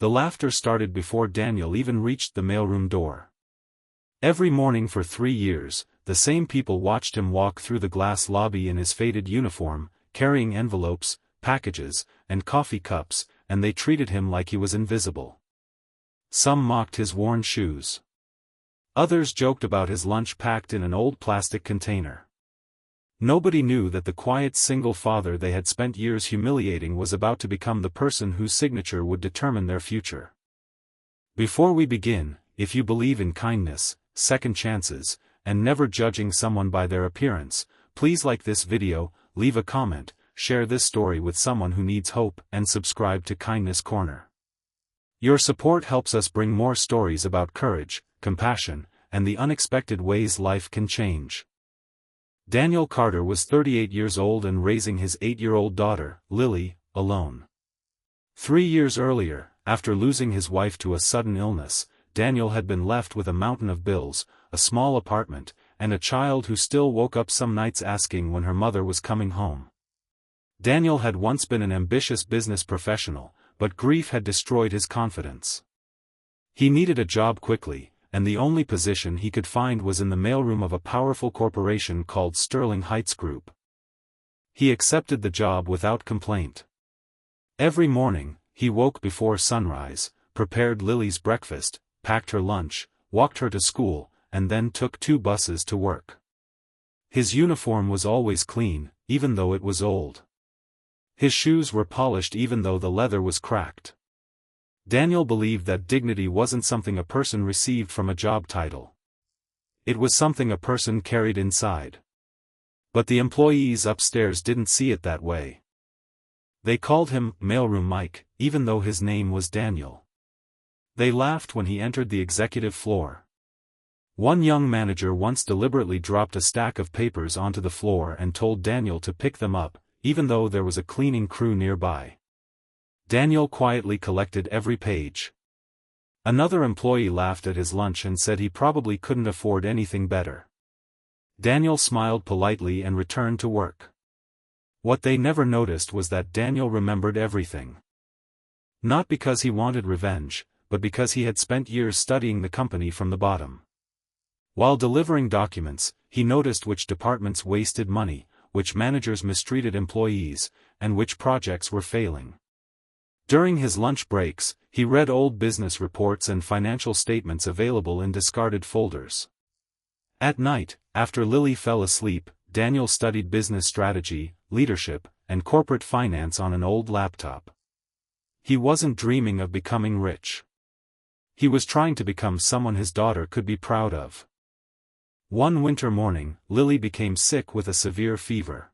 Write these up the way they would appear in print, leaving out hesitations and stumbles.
The laughter started before Daniel even reached the mailroom door. Every morning for 3 years, the same people watched him walk through the glass lobby in his faded uniform, carrying envelopes, packages, and coffee cups, and they treated him like he was invisible. Some mocked his worn shoes. Others joked about his lunch packed in an old plastic container. Nobody knew that the quiet single father they had spent years humiliating was about to become the person whose signature would determine their future. Before we begin, if you believe in kindness, second chances, and never judging someone by their appearance, please like this video, leave a comment, share this story with someone who needs hope, and subscribe to Kindness Corner. Your support helps us bring more stories about courage, compassion, and the unexpected ways life can change. Daniel Carter was 38 years old and raising his 8-year-old daughter, Lily, alone. 3 years earlier, after losing his wife to a sudden illness, Daniel had been left with a mountain of bills, a small apartment, and a child who still woke up some nights asking when her mother was coming home. Daniel had once been an ambitious business professional, but grief had destroyed his confidence. He needed a job quickly, and the only position he could find was in the mailroom of a powerful corporation called Sterling Heights Group. He accepted the job without complaint. Every morning, he woke before sunrise, prepared Lily's breakfast, packed her lunch, walked her to school, and then took 2 buses to work. His uniform was always clean, even though it was old. His shoes were polished even though the leather was cracked. Daniel believed that dignity wasn't something a person received from a job title. It was something a person carried inside. But the employees upstairs didn't see it that way. They called him Mailroom Mike, even though his name was Daniel. They laughed when he entered the executive floor. One young manager once deliberately dropped a stack of papers onto the floor and told Daniel to pick them up, even though there was a cleaning crew nearby. Daniel quietly collected every page. Another employee laughed at his lunch and said he probably couldn't afford anything better. Daniel smiled politely and returned to work. What they never noticed was that Daniel remembered everything. Not because he wanted revenge, but because he had spent years studying the company from the bottom. While delivering documents, he noticed which departments wasted money, which managers mistreated employees, and which projects were failing. During his lunch breaks, he read old business reports and financial statements available in discarded folders. At night, after Lily fell asleep, Daniel studied business strategy, leadership, and corporate finance on an old laptop. He wasn't dreaming of becoming rich. He was trying to become someone his daughter could be proud of. One winter morning, Lily became sick with a severe fever.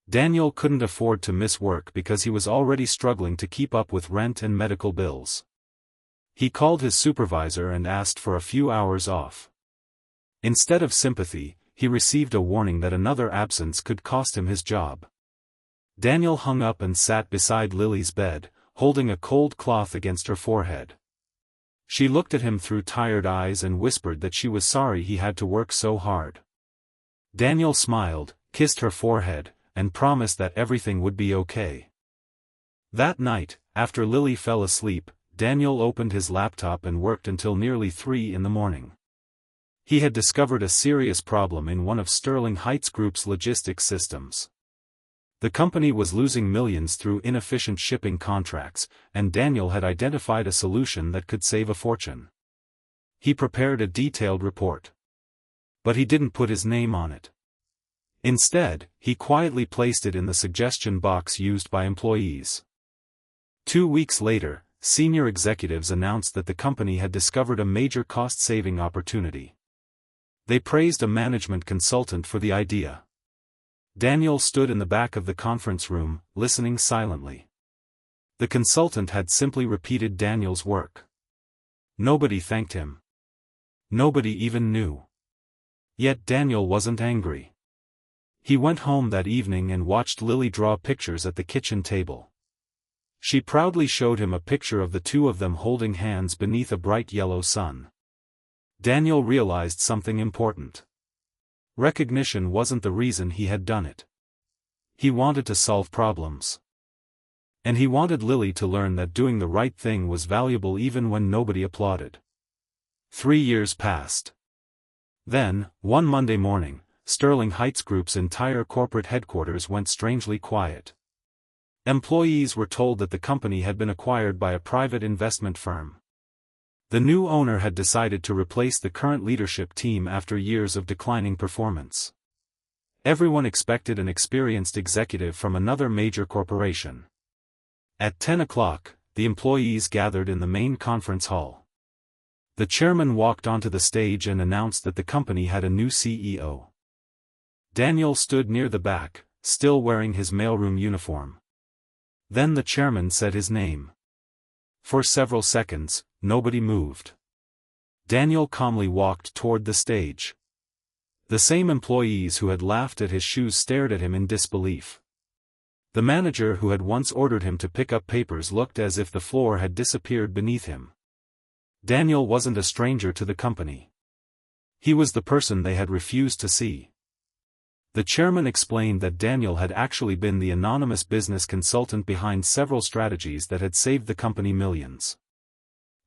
Daniel couldn't afford to miss work because he was already struggling to keep up with rent and medical bills. He called his supervisor and asked for a few hours off. Instead of sympathy, he received a warning that another absence could cost him his job. Daniel hung up and sat beside Lily's bed, holding a cold cloth against her forehead. She looked at him through tired eyes and whispered that she was sorry he had to work so hard. Daniel smiled, kissed her forehead, and promised that everything would be okay. That night, after Lily fell asleep, Daniel opened his laptop and worked until nearly 3 in the morning. He had discovered a serious problem in one of Sterling Heights Group's logistics systems. The company was losing millions through inefficient shipping contracts, and Daniel had identified a solution that could save a fortune. He prepared a detailed report. But he didn't put his name on it. Instead, he quietly placed it in the suggestion box used by employees. 2 weeks later, senior executives announced that the company had discovered a major cost-saving opportunity. They praised a management consultant for the idea. Daniel stood in the back of the conference room, listening silently. The consultant had simply repeated Daniel's work. Nobody thanked him. Nobody even knew. Yet Daniel wasn't angry. He went home that evening and watched Lily draw pictures at the kitchen table. She proudly showed him a picture of the two of them holding hands beneath a bright yellow sun. Daniel realized something important. Recognition wasn't the reason he had done it. He wanted to solve problems. And he wanted Lily to learn that doing the right thing was valuable even when nobody applauded. 3 years passed. Then, one Monday morning, Sterling Heights Group's entire corporate headquarters went strangely quiet. Employees were told that the company had been acquired by a private investment firm. The new owner had decided to replace the current leadership team after years of declining performance. Everyone expected an experienced executive from another major corporation. At 10 o'clock, the employees gathered in the main conference hall. The chairman walked onto the stage and announced that the company had a new CEO. Daniel stood near the back, still wearing his mailroom uniform. Then the chairman said his name. For several seconds, nobody moved. Daniel calmly walked toward the stage. The same employees who had laughed at his shoes stared at him in disbelief. The manager who had once ordered him to pick up papers looked as if the floor had disappeared beneath him. Daniel wasn't a stranger to the company. He was the person they had refused to see. The chairman explained that Daniel had actually been the anonymous business consultant behind several strategies that had saved the company millions.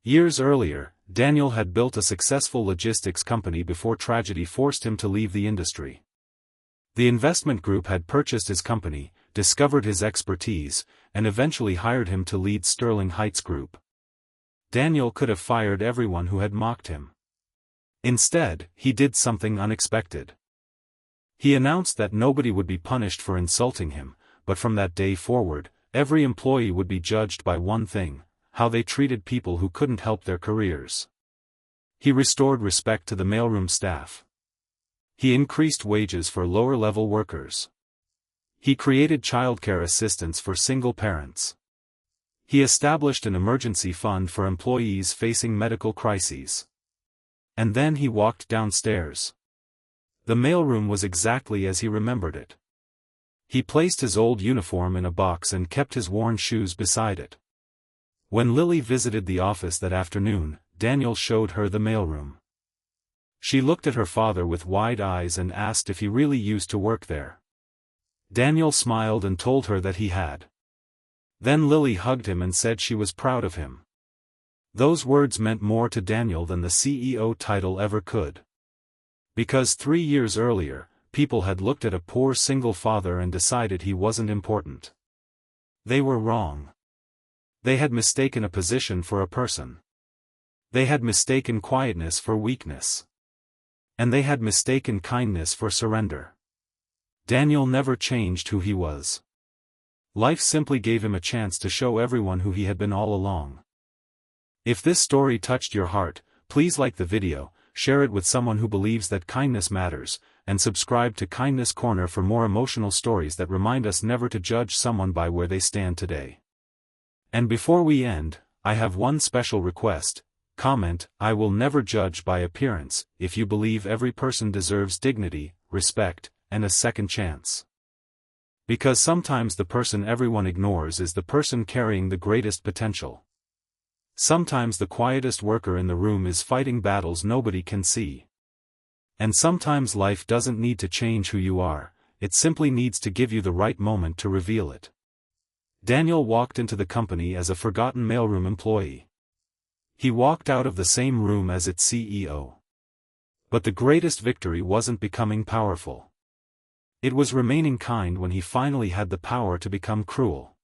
Years earlier, Daniel had built a successful logistics company before tragedy forced him to leave the industry. The investment group had purchased his company, discovered his expertise, and eventually hired him to lead Sterling Heights Group. Daniel could have fired everyone who had mocked him. Instead, he did something unexpected. He announced that nobody would be punished for insulting him, but from that day forward, every employee would be judged by one thing: how they treated people who couldn't help their careers. He restored respect to the mailroom staff. He increased wages for lower-level workers. He created childcare assistance for single parents. He established an emergency fund for employees facing medical crises. And then he walked downstairs. The mailroom was exactly as he remembered it. He placed his old uniform in a box and kept his worn shoes beside it. When Lily visited the office that afternoon, Daniel showed her the mailroom. She looked at her father with wide eyes and asked if he really used to work there. Daniel smiled and told her that he had. Then Lily hugged him and said she was proud of him. Those words meant more to Daniel than the CEO title ever could. Because 3 years earlier, people had looked at a poor single father and decided he wasn't important. They were wrong. They had mistaken a position for a person. They had mistaken quietness for weakness. And they had mistaken kindness for surrender. Daniel never changed who he was. Life simply gave him a chance to show everyone who he had been all along. If this story touched your heart, please like the video, share it with someone who believes that kindness matters, and subscribe to Kindness Corner for more emotional stories that remind us never to judge someone by where they stand today. And before we end, I have one special request. Comment, "I will never judge by appearance," if you believe every person deserves dignity, respect, and a second chance. Because sometimes the person everyone ignores is the person carrying the greatest potential. Sometimes the quietest worker in the room is fighting battles nobody can see. And sometimes life doesn't need to change who you are, it simply needs to give you the right moment to reveal it. Daniel walked into the company as a forgotten mailroom employee. He walked out of the same room as its CEO. But the greatest victory wasn't becoming powerful. It was remaining kind when he finally had the power to become cruel.